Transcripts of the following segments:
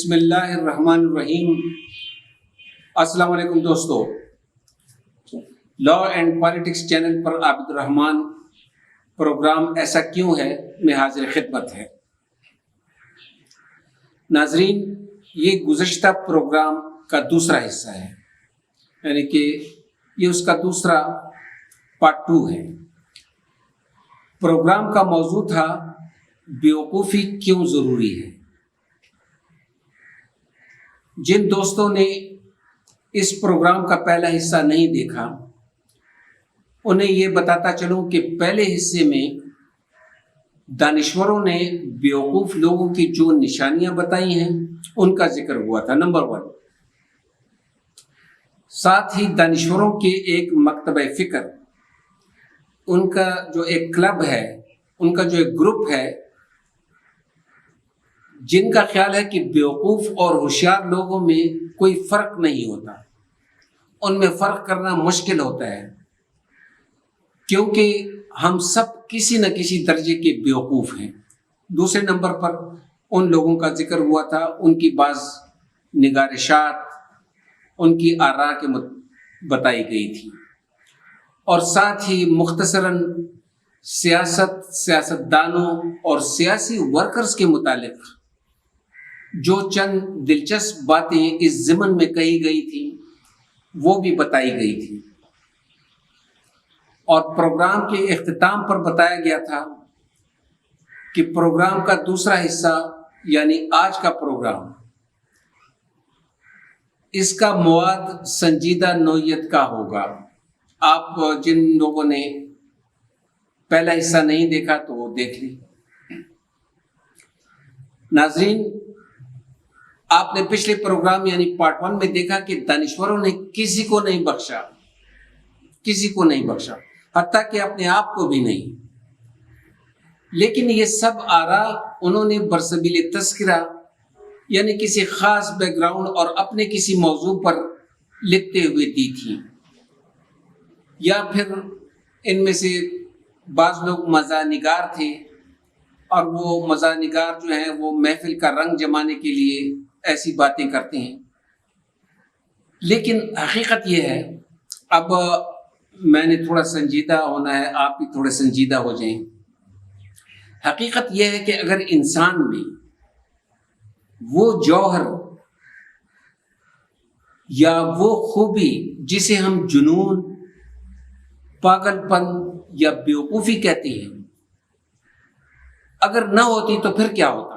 بسم اللہ الرحمن الرحیم۔ السلام علیکم دوستو، لا اینڈ پالیٹکس چینل پر عابد الرحمان پروگرام ایسا کیوں ہے میں حاضر خدمت ہے۔ ناظرین، یہ گزشتہ پروگرام کا دوسرا حصہ ہے، یعنی کہ یہ اس کا دوسرا پارٹ 2 ہے۔ پروگرام کا موضوع تھا بیوقوفی کیوں ضروری ہے۔ جن دوستوں نے اس پروگرام کا پہلا حصہ نہیں دیکھا انہیں یہ بتاتا چلوں کہ پہلے حصے میں دانشوروں نے بیوقوف لوگوں کی جو نشانیاں بتائی ہیں ان کا ذکر ہوا تھا، نمبر 1۔ ساتھ ہی دانشوروں کے ایک مکتبہ فکر، ان کا جو ایک کلب ہے، ان کا جو ایک گروپ ہے، جن کا خیال ہے کہ بیوقوف اور ہوشیار لوگوں میں کوئی فرق نہیں ہوتا، ان میں فرق کرنا مشکل ہوتا ہے، کیونکہ ہم سب کسی نہ کسی درجے کے بیوقوف ہیں۔ دوسرے نمبر پر ان لوگوں کا ذکر ہوا تھا، ان کی بعض نگارشات، ان کی آراء کے بتائی گئی تھی، اور ساتھ ہی مختصراً سیاستدانوں اور سیاسی ورکرز کے متعلق جو چند دلچسپ باتیں اس ضمن میں کہی گئی تھیں وہ بھی بتائی گئی تھی، اور پروگرام کے اختتام پر بتایا گیا تھا کہ پروگرام کا دوسرا حصہ یعنی آج کا پروگرام، اس کا مواد سنجیدہ نوعیت کا ہوگا۔ آپ جن لوگوں نے پہلا حصہ نہیں دیکھا تو وہ دیکھ لیں۔ ناظرین، آپ نے پچھلے پروگرام یعنی پارٹ 1 میں دیکھا کہ دانشوروں نے کسی کو نہیں بخشا، حتیٰ کہ اپنے آپ کو بھی نہیں، لیکن یہ سب آراء انہوں نے برسبیل تذکرہ یعنی کسی خاص بیک گراؤنڈ اور اپنے کسی موضوع پر لکھتے ہوئے دی تھی، یا پھر ان میں سے بعض لوگ مزاح نگار تھے، اور وہ مزاح نگار جو ہیں وہ محفل کا رنگ جمانے کے لیے ایسی باتیں کرتے ہیں۔ لیکن حقیقت یہ ہے، اب میں نے تھوڑا سنجیدہ ہونا ہے، آپ بھی تھوڑے سنجیدہ ہو جائیں۔ حقیقت یہ ہے کہ اگر انسان میں وہ جوہر یا وہ خوبی جسے ہم جنون، پاگل پن یا بیوقوفی کہتے ہیں، اگر نہ ہوتی تو پھر کیا ہوتا؟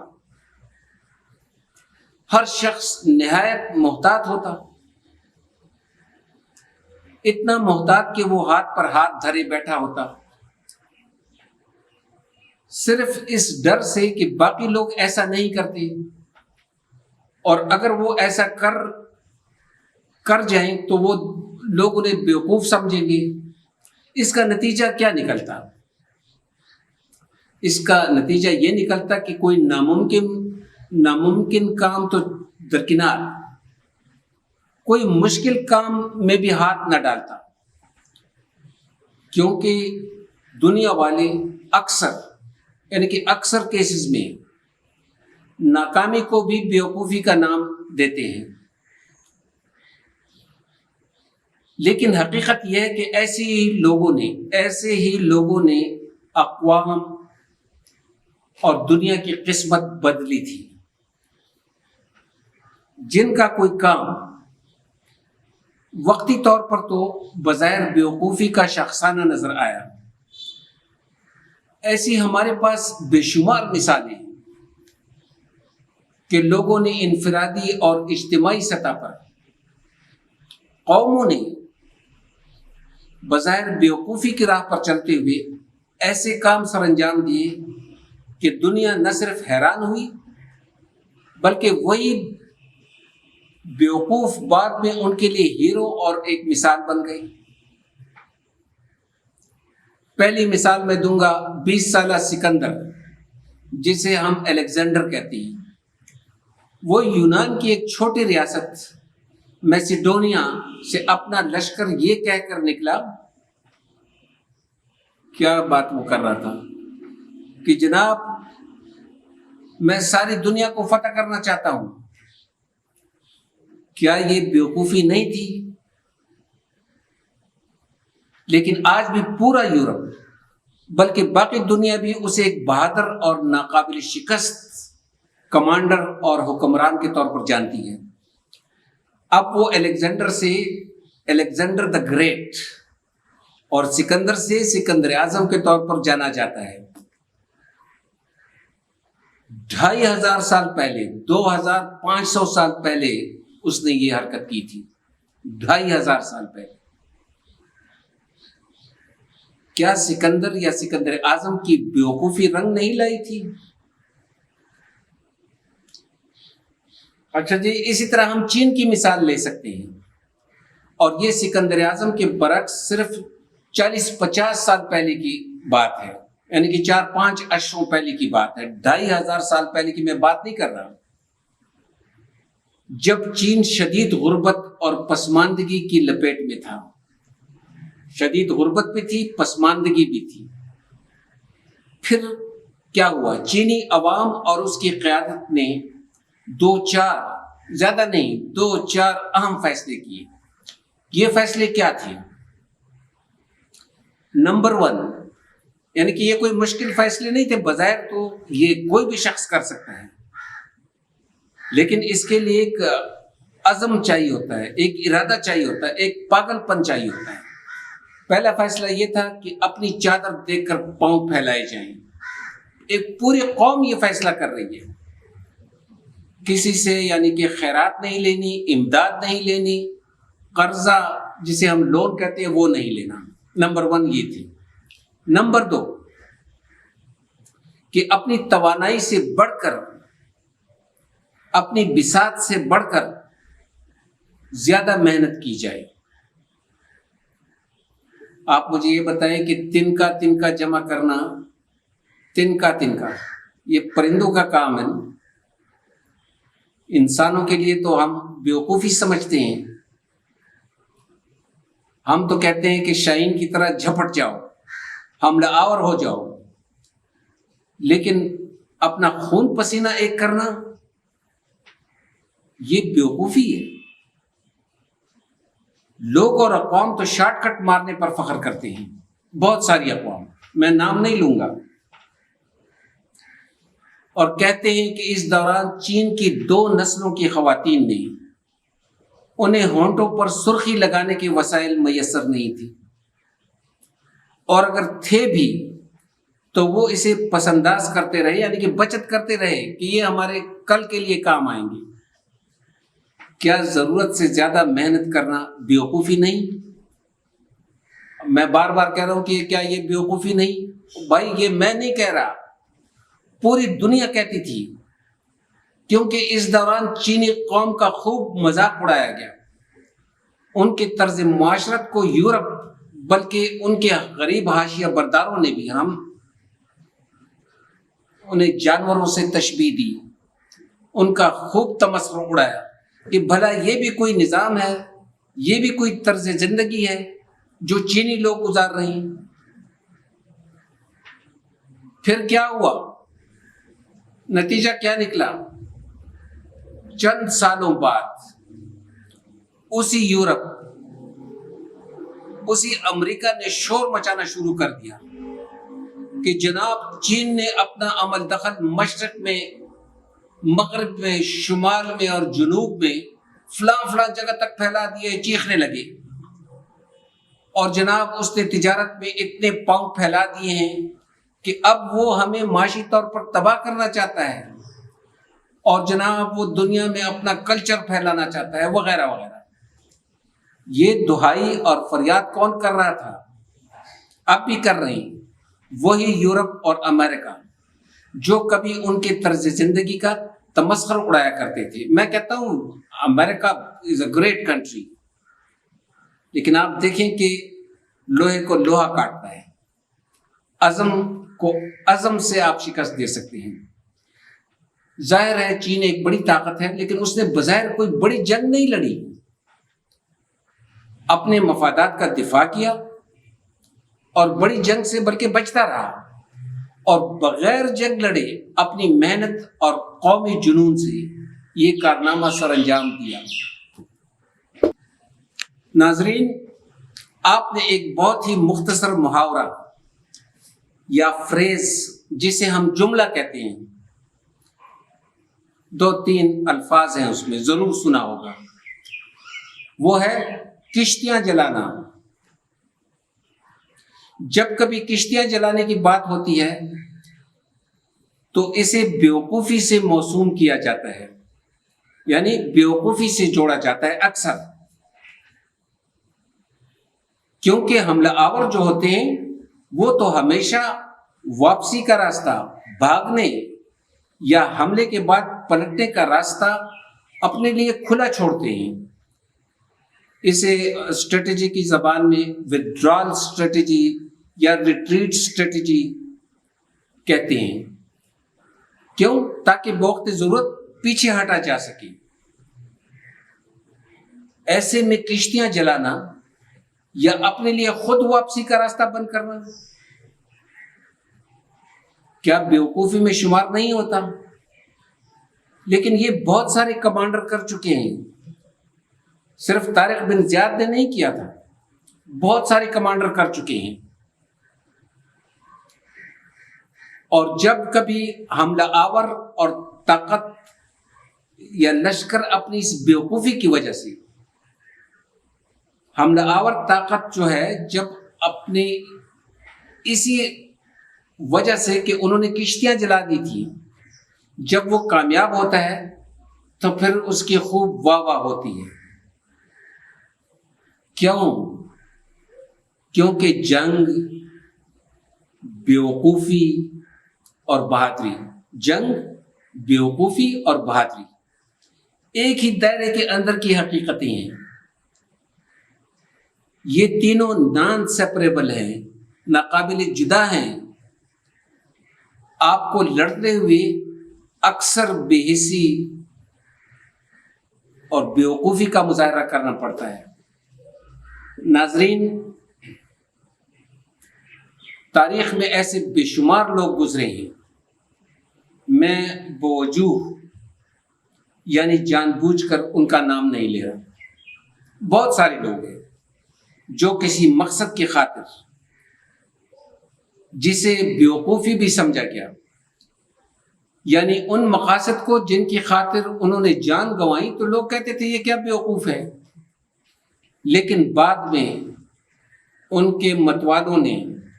ہر شخص نہایت محتاط ہوتا، اتنا محتاط کہ وہ ہاتھ پر ہاتھ دھرے بیٹھا ہوتا، صرف اس ڈر سے کہ باقی لوگ ایسا نہیں کرتے، اور اگر وہ ایسا کر جائیں تو وہ لوگ انہیں بیوقوف سمجھیں گے۔ اس کا نتیجہ کیا نکلتا؟ اس کا نتیجہ یہ نکلتا کہ کوئی ناممکن کام تو درکنار، کوئی مشکل کام میں بھی ہاتھ نہ ڈالتا، کیونکہ دنیا والے اکثر کیسز میں ناکامی کو بھی بیوقوفی کا نام دیتے ہیں۔ لیکن حقیقت یہ ہے کہ ایسے ہی لوگوں نے اقوام اور دنیا کی قسمت بدلی تھی، جن کا کوئی کام وقتی طور پر تو بظاہر بیوقوفی کا شخصانہ نظر آیا، ایسی ہمارے پاس بے شمار مثالیں ہیں کہ لوگوں نے انفرادی اور اجتماعی سطح پر، قوموں نے بظاہر بیوقوفی کی راہ پر چلتے ہوئے ایسے کام سر انجام دیے کہ دنیا نہ صرف حیران ہوئی بلکہ وہی بیوقوف بعد میں ان کے لیے ہیرو اور ایک مثال بن گئی۔ پہلی مثال میں دوں گا 20 سالہ سکندر، جسے ہم الیگزینڈر کہتے ہیں۔ وہ یونان کی ایک چھوٹی ریاست میسیڈونیا سے اپنا لشکر یہ کہہ کر نکلا، کیا بات وہ کر رہا تھا کہ جناب میں ساری دنیا کو فتح کرنا چاہتا ہوں، کیا یہ بیوقوفی نہیں تھی؟ لیکن آج بھی پورا یورپ بلکہ باقی دنیا بھی اسے ایک بہادر اور ناقابل شکست کمانڈر اور حکمران کے طور پر جانتی ہے۔ اب وہ الیگزینڈر دا گریٹ اور سکندر سے سکندر اعظم کے طور پر جانا جاتا ہے۔ 2500 سال پہلے، 2500 سال پہلے اس نے یہ حرکت کی تھی۔ 2500 سال پہلے کیا سکندر یا سکندر اعظم کی بیوقوفی رنگ نہیں لائی تھی؟ اچھا جی، اسی طرح ہم چین کی مثال لے سکتے ہیں، اور یہ سکندر اعظم کے برعکس صرف 40-50 سال پہلے کی بات ہے، یعنی کہ 4-5 عشروں پہلے کی بات ہے۔ 2500 سال پہلے کی میں بات نہیں کر رہا، جب چین شدید غربت اور پسماندگی کی لپیٹ میں تھا۔ شدید غربت بھی تھی، پسماندگی بھی تھی۔ پھر کیا ہوا؟ چینی عوام اور اس کی قیادت نے 2-4 زیادہ نہیں 2-4 اہم فیصلے کیے۔ یہ فیصلے کیا تھے؟ نمبر 1، یعنی کہ یہ کوئی مشکل فیصلے نہیں تھے، بظاہر تو یہ کوئی بھی شخص کر سکتا ہے، لیکن اس کے لیے ایک عزم چاہیے ہوتا ہے، ایک ارادہ چاہیے ہوتا ہے، ایک پاگل پن چاہیے ہوتا ہے۔ پہلا فیصلہ یہ تھا کہ اپنی چادر دیکھ کر پاؤں پھیلائے جائیں۔ ایک پوری قوم یہ فیصلہ کر رہی ہے، کسی سے یعنی کہ خیرات نہیں لینی، امداد نہیں لینی، قرضہ جسے ہم لون کہتے ہیں وہ نہیں لینا۔ نمبر 1 یہ تھی۔ نمبر 2 کہ اپنی توانائی سے بڑھ کر، اپنی بساط سے بڑھ کر زیادہ محنت کی جائے۔ آپ مجھے یہ بتائیں کہ تنکا جمع کرنا، تنکا یہ پرندوں کا کام ہے نا؟ انسانوں کے لیے تو ہم بیوقوفی سمجھتے ہیں، ہم تو کہتے ہیں کہ شاہین کی طرح جھپٹ جاؤ، حملہ آور ہو جاؤ، لیکن اپنا خون پسینہ ایک کرنا یہ بیوقوفی ہے۔ لوگ اور اقوام تو شارٹ کٹ مارنے پر فخر کرتے ہیں، بہت ساری اقوام، میں نام نہیں لوں گا، اور کہتے ہیں کہ اس دوران چین کی 2 نسلوں کی خواتین نے، انہیں ہونٹوں پر سرخی لگانے کے وسائل میسر نہیں تھی، اور اگر تھے بھی تو وہ اسے پس انداز کرتے رہے، یعنی کہ بچت کرتے رہے کہ یہ ہمارے کل کے لیے کام آئیں گے۔ کیا ضرورت سے زیادہ محنت کرنا بیوقوفی نہیں؟ میں بار بار کہہ رہا ہوں کہ کیا یہ بیوقوفی نہیں؟ بھائی یہ میں نہیں کہہ رہا، پوری دنیا کہتی تھی، کیونکہ اس دوران چینی قوم کا خوب مذاق اڑایا گیا۔ ان کے طرز معاشرت کو یورپ بلکہ ان کے غریب حاشیہ برداروں نے بھی، ہم انہیں جانوروں سے تشبیہ دی، ان کا خوب تمسخر اڑایا کہ بھلا یہ بھی کوئی نظام ہے، یہ بھی کوئی طرز زندگی ہے جو چینی لوگ گزار رہے ہیں۔ پھر کیا ہوا؟ نتیجہ کیا نکلا؟ چند سالوں بعد اسی یورپ، اسی امریکہ نے شور مچانا شروع کر دیا کہ جناب چین نے اپنا عمل دخل مشرق میں، مغرب میں، شمال میں اور جنوب میں فلاں جگہ تک پھیلا دیے، چیخنے لگے، اور جناب اس نے تجارت میں اتنے پاؤں پھیلا دیے ہیں کہ اب وہ ہمیں معاشی طور پر تباہ کرنا چاہتا ہے، اور جناب وہ دنیا میں اپنا کلچر پھیلانا چاہتا ہے، وغیرہ وغیرہ۔ یہ دہائی اور فریاد کون کر رہا تھا؟ اب بھی کر رہے ہیں وہی یورپ اور امریکہ، جو کبھی ان کے طرز زندگی کا تمسخر اڑایا کرتے تھے۔ میں کہتا ہوں امریکہ از اے گریٹ کنٹری، لیکن آپ دیکھیں کہ لوہے کو لوہا کاٹتا ہے، عزم کو عزم سے آپ شکست دے سکتے ہیں۔ ظاہر ہے چین ایک بڑی طاقت ہے، لیکن اس نے بظاہر کوئی بڑی جنگ نہیں لڑی، اپنے مفادات کا دفاع کیا اور بڑی جنگ سے بلکہ بچتا رہا، اور بغیر جنگ لڑے اپنی محنت اور قومی جنون سے یہ کارنامہ سر انجام دیا۔ ناظرین، آپ نے ایک بہت ہی مختصر محاورہ یا فریز جسے ہم جملہ کہتے ہیں، 2-3 الفاظ ہیں اس میں، ضرور سنا ہوگا، وہ ہے کشتیاں جلانا۔ جب کبھی کشتیاں جلانے کی بات ہوتی ہے تو اسے بیوقوفی سے موسوم کیا جاتا ہے، یعنی بیوقوفی سے جوڑا جاتا ہے اکثر، کیونکہ حملہ آور جو ہوتے ہیں وہ تو ہمیشہ واپسی کا راستہ، بھاگنے یا حملے کے بعد پلٹنے کا راستہ اپنے لیے کھلا چھوڑتے ہیں۔ اسے اسٹریٹجی کی زبان میں ودرال اسٹریٹجی یا ریٹریٹ اسٹریٹجی کہتے ہیں۔ کیوں؟ تاکہ بوقت ضرورت پیچھے ہٹا جا سکے۔ ایسے میں کشتیاں جلانا یا اپنے لیے خود واپسی کا راستہ بند کرنا کیا بیوقوفی میں شمار نہیں ہوتا؟ لیکن یہ بہت سارے کمانڈر کر چکے ہیں، صرف طارق بن زیاد نے نہیں کیا تھا، بہت سارے کمانڈر کر چکے ہیں۔ اور جب کبھی حملہ آور اور طاقت یا لشکر اپنی اس بیوقوفی کی وجہ سے، حملہ آور طاقت جو ہے، جب اپنی اسی وجہ سے کہ انہوں نے کشتیاں جلا دی تھی، جب وہ کامیاب ہوتا ہے تو پھر اس کی خوب واہ واہ ہوتی ہے۔ کیوں؟ کیونکہ جنگ، بیوقوفی اور بہادری، جنگ، بیوقوفی اور بہادری ایک ہی دائرے کے اندر کی حقیقتیں ہیں۔ یہ تینوں نان سیپریبل ہیں، ناقابل جدا ہیں۔ آپ کو لڑتے ہوئے اکثر بے حسی اور بیوقوفی کا مظاہرہ کرنا پڑتا ہے۔ ناظرین، تاریخ میں ایسے بے شمار لوگ گزرے ہیں، میں بوجوہ یعنی جان بوجھ کر ان کا نام نہیں لے رہا، بہت سارے لوگ ہیں جو کسی مقصد کی خاطر، جسے بیوقوفی بھی سمجھا گیا، یعنی ان مقاصد کو جن کی خاطر انہوں نے جان گنوائی، تو لوگ کہتے تھے یہ کیا بیوقوف ہے، لیکن بعد میں ان کے متوالوں نے،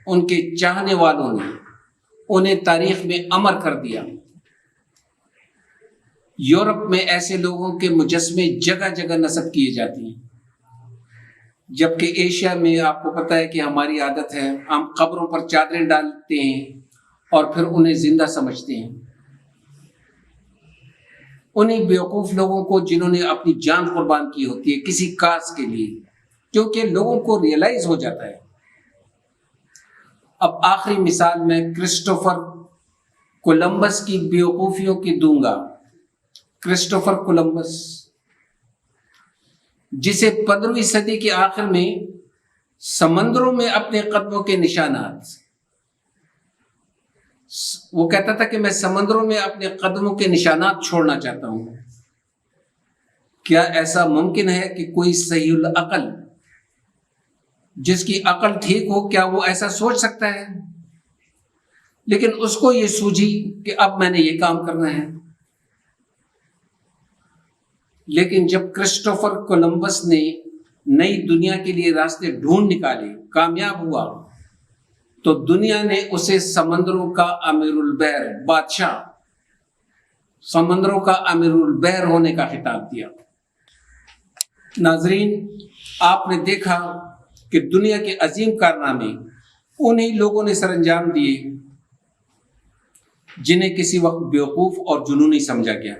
ان کے چاہنے والوں نے انہیں تاریخ میں امر کر دیا۔ یورپ میں ایسے لوگوں کے مجسمے جگہ جگہ نصب کیے جاتے ہیں، جبکہ ایشیا میں آپ کو پتہ ہے کہ ہماری عادت ہے، ہم قبروں پر چادریں ڈالتے ہیں اور پھر انہیں زندہ سمجھتے ہیں۔ انہیں بیوقوف لوگوں کو جنہوں نے اپنی جان قربان کی ہوتی ہے کسی کاز کے لیے، کیونکہ لوگوں کو ریئلائز ہو جاتا ہے۔ اب آخری مثال میں کرسٹوفر کولمبس کی بیوقوفیوں کی دوں گا۔ کرسٹوفر کولمبس، جسے 15ویں صدی کے آخر میں سمندروں میں اپنے قدموں کے نشانات، وہ کہتا تھا کہ میں سمندروں میں اپنے قدموں کے نشانات چھوڑنا چاہتا ہوں۔ کیا ایسا ممکن ہے کہ کوئی صحیح العقل، جس کی عقل ٹھیک ہو، کیا وہ ایسا سوچ سکتا ہے؟ لیکن اس کو یہ سوجھی کہ اب میں نے یہ کام کرنا ہے۔ لیکن جب کرسٹوفر کولمبس نے نئی دنیا کے لیے راستے ڈھونڈ نکالے، کامیاب ہوا، تو دنیا نے اسے سمندروں کا امیر البحر، بادشاہ، سمندروں کا امیر البحر ہونے کا خطاب دیا۔ ناظرین، آپ نے دیکھا کہ دنیا کے عظیم کارنامے انہی لوگوں نے سر انجام دیے جنہیں کسی وقت بیوقوف اور جنونی سمجھا گیا،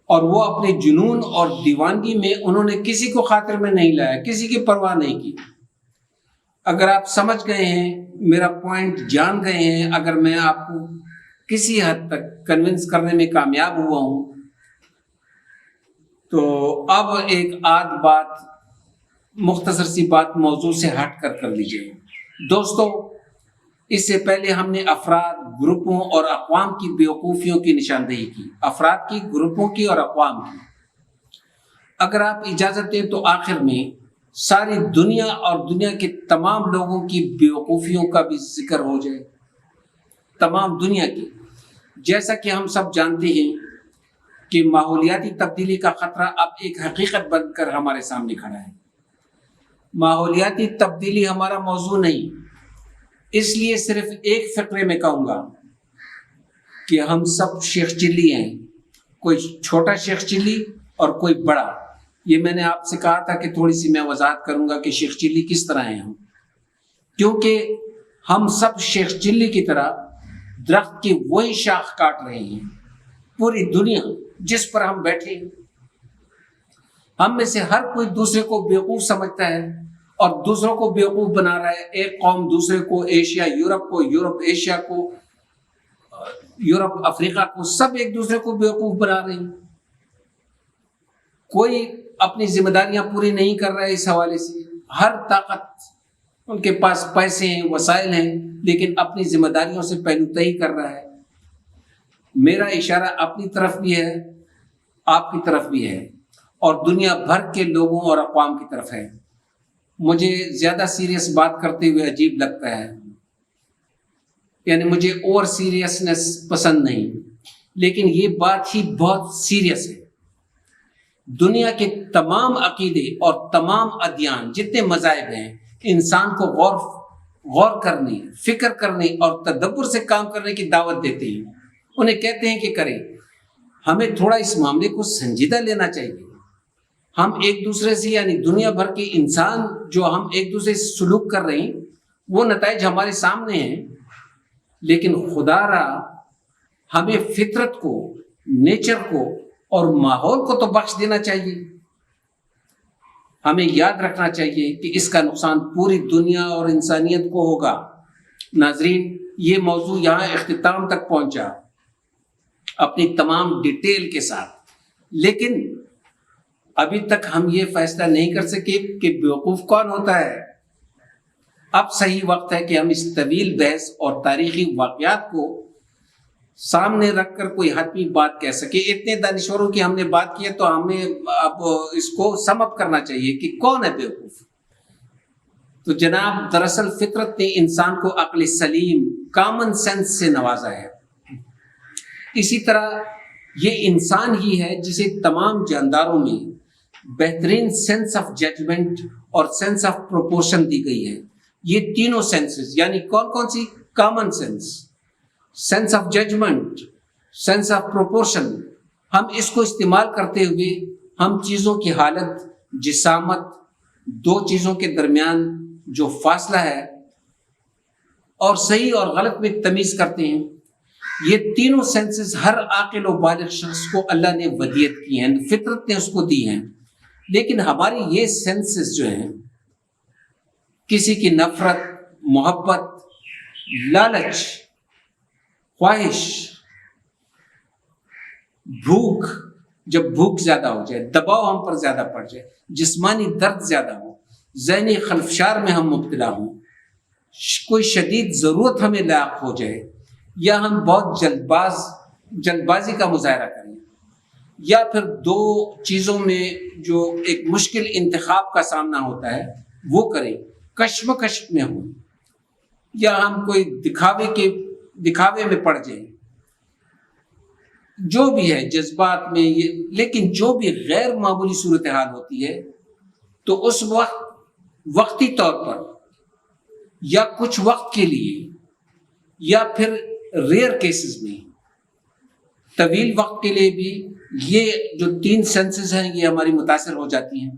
اور وہ اپنے جنون اور دیوانگی میں انہوں نے کسی کو خاطر میں نہیں لایا، کسی کی پرواہ نہیں کی۔ اگر آپ سمجھ گئے ہیں، میرا پوائنٹ جان گئے ہیں، اگر میں آپ کو کسی حد تک کنونس کرنے میں کامیاب ہوا ہوں، تو اب ایک آدھ بات، مختصر سی بات موضوع سے ہٹ کر لیجئے۔ دوستو، اس سے پہلے ہم نے افراد، گروپوں اور اقوام کی بیوقوفیوں کی نشاندہی کی، افراد کی، گروپوں کی اور اقوام کی۔ اگر آپ اجازت دیں تو آخر میں ساری دنیا اور دنیا کے تمام لوگوں کی بیوقوفیوں کا بھی ذکر ہو جائے، تمام دنیا کی۔ جیسا کہ ہم سب جانتے ہیں کہ ماحولیاتی تبدیلی کا خطرہ اب ایک حقیقت بن کر ہمارے سامنے کھڑا ہے۔ ماحولیاتی تبدیلی ہمارا موضوع نہیں، اس لیے صرف ایک فقرے میں کہوں گا کہ ہم سب شیخ چلی ہیں، کوئی چھوٹا شیخ چلی اور کوئی بڑا۔ یہ میں نے آپ سے کہا تھا کہ تھوڑی سی میں وضاحت کروں گا کہ شیخ چلی کس طرح ہیں ہم، کیونکہ ہم سب شیخ چلی کی طرح درخت کی وہی شاخ کاٹ رہے ہیں۔ پوری دنیا جس پر ہم بیٹھے ہیں، ہم میں سے ہر کوئی دوسرے کو بیوقوف سمجھتا ہے اور دوسروں کو بیوقوف بنا رہا ہے۔ ایک قوم دوسرے کو، ایشیا یورپ کو، یورپ ایشیا کو، یورپ افریقہ کو، سب ایک دوسرے کو بیوقوف بنا رہے ہیں۔ کوئی اپنی ذمہ داریاں پوری نہیں کر رہا ہے اس حوالے سے۔ ہر طاقت ان کے پاس پیسے ہیں، وسائل ہیں، لیکن اپنی ذمہ داریوں سے پہلو تہی کر رہا ہے۔ میرا اشارہ اپنی طرف بھی ہے، آپ کی طرف بھی ہے، اور دنیا بھر کے لوگوں اور اقوام کی طرف ہے۔ مجھے زیادہ سیریس بات کرتے ہوئے عجیب لگتا ہے، یعنی مجھے اوور سیریسنس پسند نہیں، لیکن یہ بات ہی بہت سیریس ہے۔ دنیا کے تمام عقیدے اور تمام ادیان، جتنے مذاہب ہیں، انسان کو غور کرنے، فکر کرنے اور تدبر سے کام کرنے کی دعوت دیتے ہیں۔ انہیں کہتے ہیں کہ کریں۔ ہمیں تھوڑا اس معاملے کو سنجیدہ لینا چاہیے۔ ہم ایک دوسرے سے، یعنی دنیا بھر کے انسان جو ہم ایک دوسرے سے سلوک کر رہے ہیں، وہ نتائج ہمارے سامنے ہیں، لیکن خدا را ہمیں فطرت کو، نیچر کو اور ماحول کو تو بخش دینا چاہیے۔ ہمیں یاد رکھنا چاہیے کہ اس کا نقصان پوری دنیا اور انسانیت کو ہوگا۔ ناظرین، یہ موضوع یہاں اختتام تک پہنچا اپنی تمام ڈیٹیل کے ساتھ، لیکن ابھی تک ہم یہ فیصلہ نہیں کر سکے کہ بیوقوف کون ہوتا ہے۔ اب صحیح وقت ہے کہ ہم اس طویل بحث اور تاریخی واقعات کو سامنے رکھ کر کوئی حتمی بات کہہ سکے۔ اتنے دانشوروں کی ہم نے بات کی ہے تو ہمیں اب اس کو سم اپ کرنا چاہیے کہ کون ہے بیوقوف۔ تو جناب، دراصل فطرت نے انسان کو عقل سلیم، کامن سینس سے نوازا ہے۔ اسی طرح یہ انسان ہی ہے جسے تمام جانداروں میں بہترین سینس آف ججمنٹ اور سینس آف پروپورشن دی گئی ہے۔ یہ تینوں سینسز، یعنی کون کون سی؟ Common sense, sense of judgment, sense of proportion. ہم اس کو استعمال کرتے ہوئے ہم چیزوں کی حالت، جسامت، دو چیزوں کے درمیان جو فاصلہ ہے اور صحیح اور غلط میں تمیز کرتے ہیں۔ یہ تینوں سینسز ہر عاقل و بالغ شخص کو اللہ نے ودیت کی ہیں، فطرت نے اس کو دی ہیں، لیکن ہماری یہ سینسز جو ہیں، کسی کی نفرت، محبت، لالچ، خواہش، بھوک، جب بھوک زیادہ ہو جائے، دباؤ ہم پر زیادہ پڑ جائے، جسمانی درد زیادہ ہو، ذہنی خلفشار میں ہم مبتلا ہوں، کوئی شدید ضرورت ہمیں لاحق ہو جائے، یا ہم بہت جلد بازی کا مظاہرہ کریں، یا پھر دو چیزوں میں جو ایک مشکل انتخاب کا سامنا ہوتا ہے وہ کریں، کشمکش میں ہوں، یا ہم کوئی دکھاوے میں پڑ جائیں، جو بھی ہے جذبات میں یہ، لیکن جو بھی غیر معمولی صورتحال ہوتی ہے تو اس وقت وقتی طور پر یا کچھ وقت کے لیے یا پھر ریئر کیسز میں طویل وقت کے لیے بھی یہ جو تین سینسز ہیں یہ ہماری متاثر ہو جاتی ہیں۔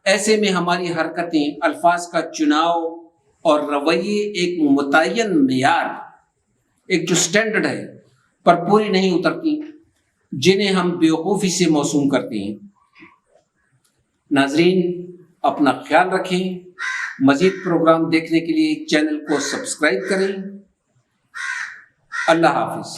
ایسے میں ہماری حرکتیں، الفاظ کا چناؤ اور رویے ایک متعین معیار، ایک جو سٹینڈرڈ ہے، پر پوری نہیں اترتی، جنہیں ہم بیوقوفی سے موسوم کرتے ہیں۔ ناظرین، اپنا خیال رکھیں۔ مزید پروگرام دیکھنے کے لیے چینل کو سبسکرائب کریں۔ اللہ حافظ۔